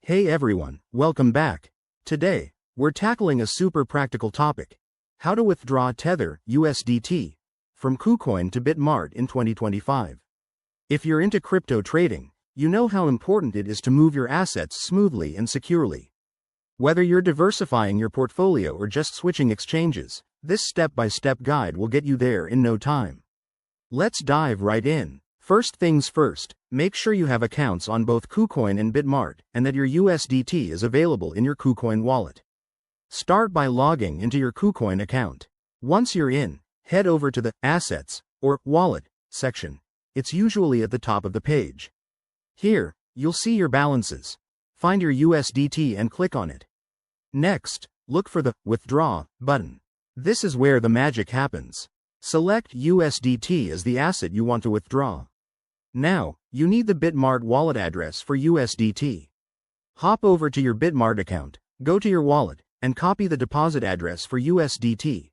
Hey everyone, welcome back. Today, we're tackling a super practical topic: how to withdraw Tether USDT from KuCoin to Bitmart in 2025. If you're into crypto trading, you know how important it is to move your assets smoothly and securely. Whether you're diversifying your portfolio or just switching exchanges, this step-by-step guide will get you there in no time. Let's dive right in. First things first, make sure you have accounts on both KuCoin and Bitmart, and that your USDT is available in your KuCoin wallet. Start by logging into your KuCoin account. Once you're in, head over to the Assets or Wallet section. It's usually at the top of the page. Here, you'll see your balances. Find your USDT and click on it. Next, look for the Withdraw button. This is where the magic happens. Select USDT as the asset you want to withdraw. Now, you need the Bitmart wallet address for USDT. Hop over to your Bitmart account, go to your wallet, and copy the deposit address for USDT.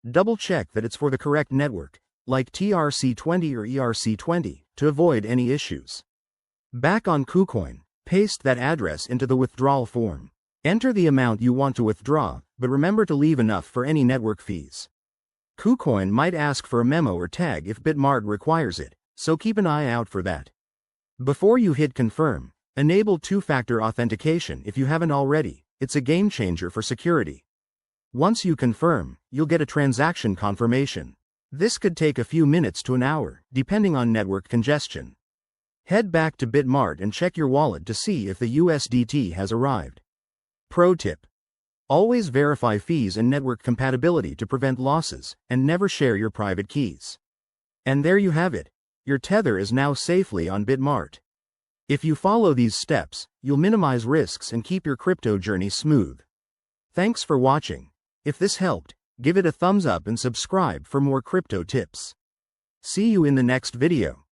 Double check that it's for the correct network, like TRC20 or ERC20, to avoid any issues. Back on KuCoin, paste that address into the withdrawal form. Enter the amount you want to withdraw, but remember to leave enough for any network fees. KuCoin might ask for a memo or tag if Bitmart requires it, so keep an eye out for that. Before you hit confirm, enable two-factor authentication if you haven't already. It's a game changer for security. Once you confirm, you'll get a transaction confirmation. This could take a few minutes to an hour, depending on network congestion. Head back to Bitmart and check your wallet to see if the USDT has arrived. Pro tip: always verify fees and network compatibility to prevent losses, and never share your private keys. And there you have it. Your Tether is now safely on Bitmart. If you follow these steps, you'll minimize risks and keep your crypto journey smooth. Thanks for watching. If this helped, give it a thumbs up and subscribe for more crypto tips. See you in the next video.